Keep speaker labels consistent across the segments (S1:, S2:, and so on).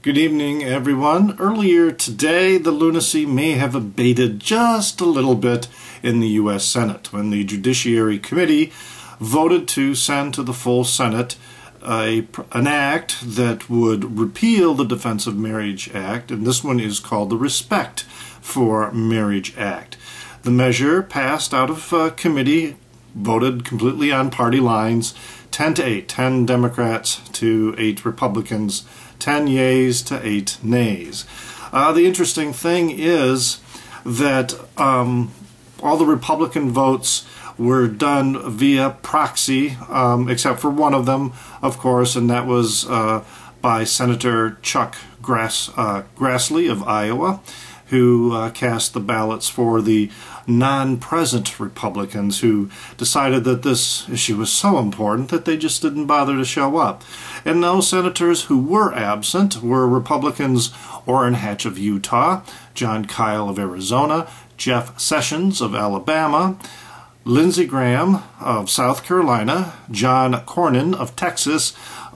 S1: Good evening, everyone. Earlier today, the lunacy may have abated just a little bit in the U.S. Senate when the Judiciary Committee voted to send to the full Senate an act that would repeal the Defense of Marriage Act, and this one is called the Respect for Marriage Act. The measure passed out of committee, voted completely on party lines, 10-8, 10 Democrats to 8 Republicans, 10 yeas to 8 nays. The interesting thing is that all the Republican votes were done via proxy, except for one of them, of course, and that was by Senator Chuck Grassley of Iowa, who cast the ballots for the non-present Republicans who decided that this issue was so important that they just didn't bother to show up. And those senators who were absent were Republicans Orrin Hatch of Utah, John Kyle of Arizona, Jeff Sessions of Alabama, Lindsey Graham of South Carolina, John Cornyn of Texas,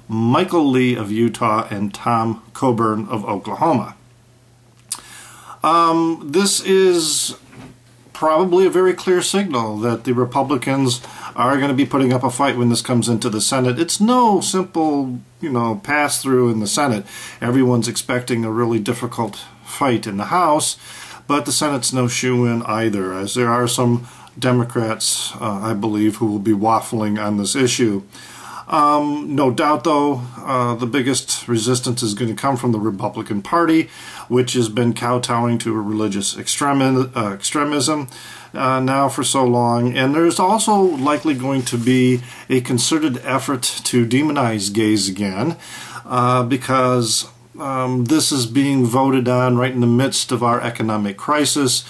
S1: Michael Lee of Utah, and Tom Coburn of Oklahoma. This is probably a very clear signal that the Republicans are going to be putting up a fight when this comes into the Senate. It's no simple, pass-through in the Senate. Everyone's expecting a really difficult fight in the House, but the Senate's no shoe-in either, as there are some Democrats, I believe, who will be waffling on this issue. No doubt, though, the biggest resistance is going to come from the Republican Party, which has been kowtowing to a religious extremism now for so long. And there's also likely going to be a concerted effort to demonize gays again, because this is being voted on right in the midst of our economic crisis,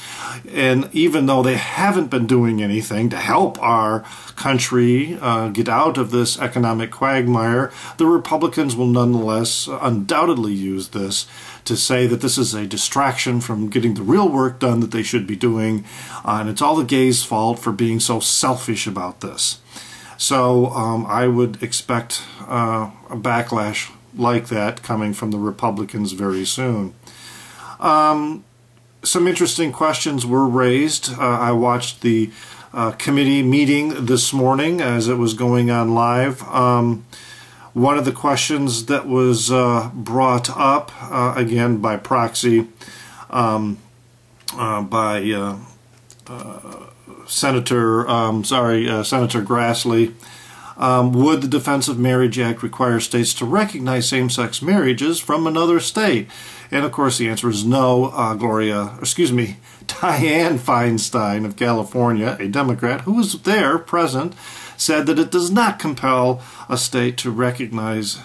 S1: and even though they haven't been doing anything to help our country get out of this economic quagmire, the Republicans will nonetheless undoubtedly use this to say that this is a distraction from getting the real work done that they should be doing, and it's all the gays' fault for being so selfish about this. So I would expect a backlash like that coming from the Republicans very soon. Some interesting questions were raised. I watched the committee meeting this morning as it was going on live. One of the questions that was brought up, again by proxy, by Senator Grassley, would the Defense of Marriage Act require states to recognize same-sex marriages from another state? And of course the answer is no. Dianne Feinstein of California, a Democrat who was there, present, said that it does not compel a state to recognize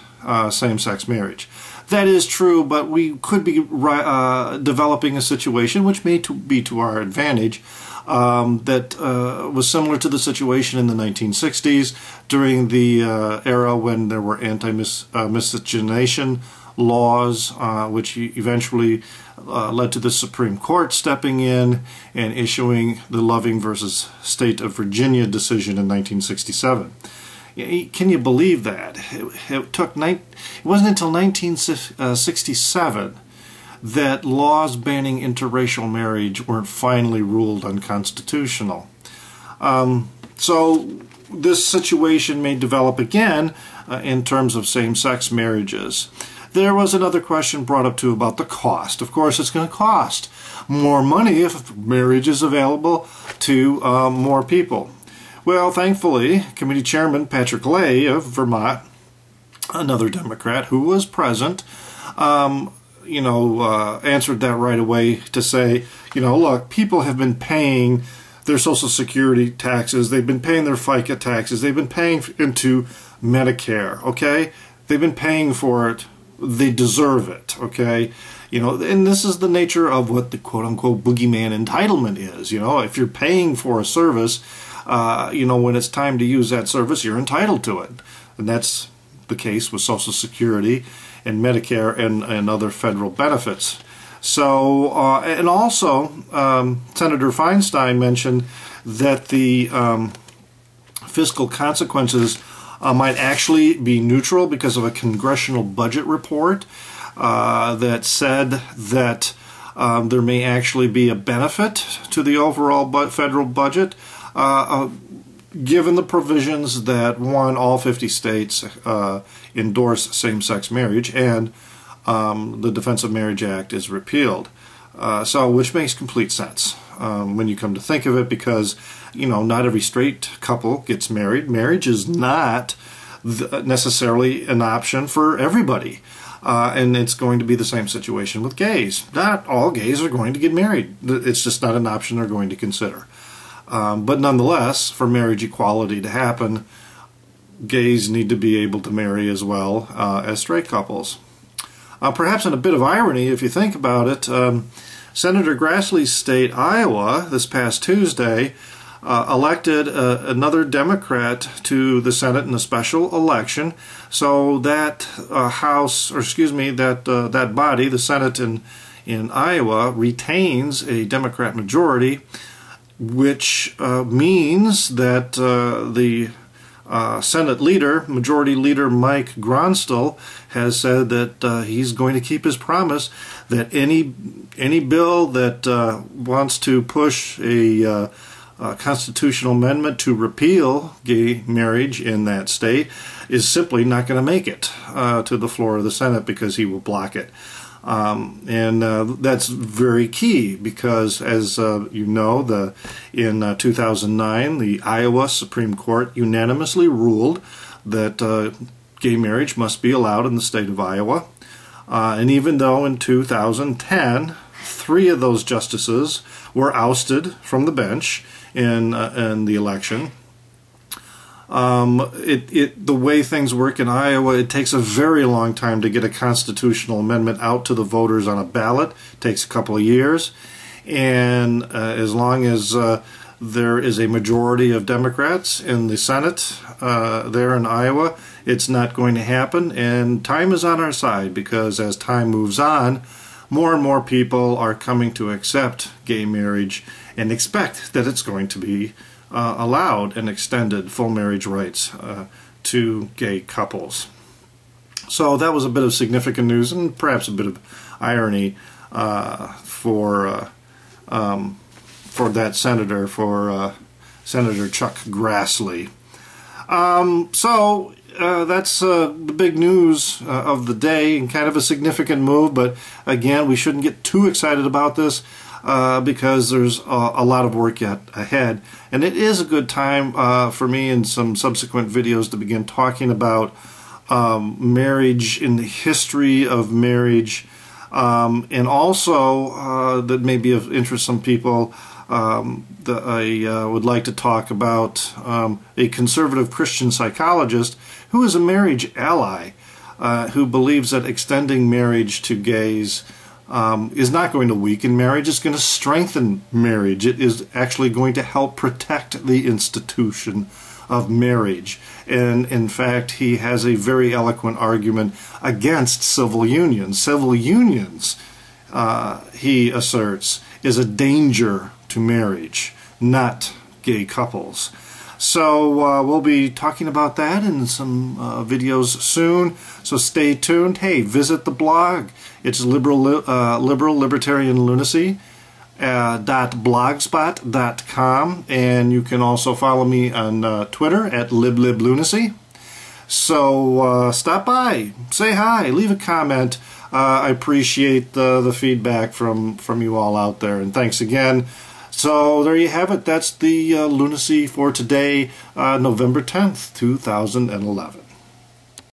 S1: same-sex marriage. That is true, but we could be developing a situation which may be to our advantage, that was similar to the situation in the 1960s during the era when there were anti-miscegenation laws, which eventually led to the Supreme Court stepping in and issuing the Loving versus State of Virginia decision in 1967. Can you believe that? It wasn't until 1967 that laws banning interracial marriage weren't finally ruled unconstitutional. So this situation may develop again in terms of same-sex marriages. There was another question brought up too about the cost. Of course, it's going to cost more money if marriage is available to more people. Well, thankfully, Committee Chairman Patrick Leahy of Vermont, another Democrat who was present, answered that right away to say, look, people have been paying their Social Security taxes, they've been paying their FICA taxes, they've been paying into Medicare, okay? They've been paying for it, they deserve it, okay? And this is the nature of what the quote-unquote boogeyman entitlement is. If you're paying for a service, when it's time to use that service, you're entitled to it. And that's the case with Social Security and Medicare and other federal benefits. So, and also, Senator Feinstein mentioned that the fiscal consequences might actually be neutral because of a congressional budget report that said that there may actually be a benefit to the overall federal budget, given the provisions that, one, all 50 states endorse same-sex marriage, and the Defense of Marriage Act is repealed. Which makes complete sense when you come to think of it, because, you know, not every straight couple gets married. Marriage is not necessarily an option for everybody. And it's going to be the same situation with gays. Not all gays are going to get married. It's just not an option they're going to consider. But nonetheless, for marriage equality to happen, gays need to be able to marry as well as straight couples. Perhaps in a bit of irony, if you think about it, Senator Grassley's state, Iowa, this past Tuesday, elected another Democrat to the Senate in a special election, so that that body, the Senate in Iowa, retains a Democrat majority, which means that the Senate leader, Majority Leader Mike Gronstel, has said that he's going to keep his promise that any bill that wants to push a constitutional amendment to repeal gay marriage in that state is simply not going to make it to the floor of the Senate, because he will block it. That's very key, because, as you know, in 2009, the Iowa Supreme Court unanimously ruled that gay marriage must be allowed in the state of Iowa. And even though in 2010, 3 of those justices were ousted from the bench in the election, the way things work in Iowa, it takes a very long time to get a constitutional amendment out to the voters on a ballot. It takes a couple of years, and as long as there is a majority of Democrats in the Senate there in Iowa, it's not going to happen. And time is on our side, because as time moves on, more and more people are coming to accept gay marriage and expect that it's going to be allowed and extended full marriage rights to gay couples. So that was a bit of significant news, and perhaps a bit of irony for that senator, for Senator Chuck Grassley. That's the big news of the day, and kind of a significant move. But again, we shouldn't get too excited about this, because there's a lot of work yet ahead. And it is a good time for me in some subsequent videos to begin talking about marriage, in the history of marriage, and also that may be of interest to some people, that I would like to talk about a conservative Christian psychologist who is a marriage ally, who believes that extending marriage to gays is not going to weaken marriage. It's going to strengthen marriage. It is actually going to help protect the institution of marriage. And in fact, he has a very eloquent argument against civil unions. Civil unions, he asserts, is a danger to marriage, not gay couples. So we'll be talking about that in some videos soon, so stay tuned. Hey, visit the blog. It's Libertarian Lunacy .blogspot.com, and you can also follow me on Twitter at LibLibLunacy. So stop by, say hi, leave a comment. I appreciate the feedback from you all out there, and thanks again. So there you have it. That's the lunacy for today, November 10th, 2011.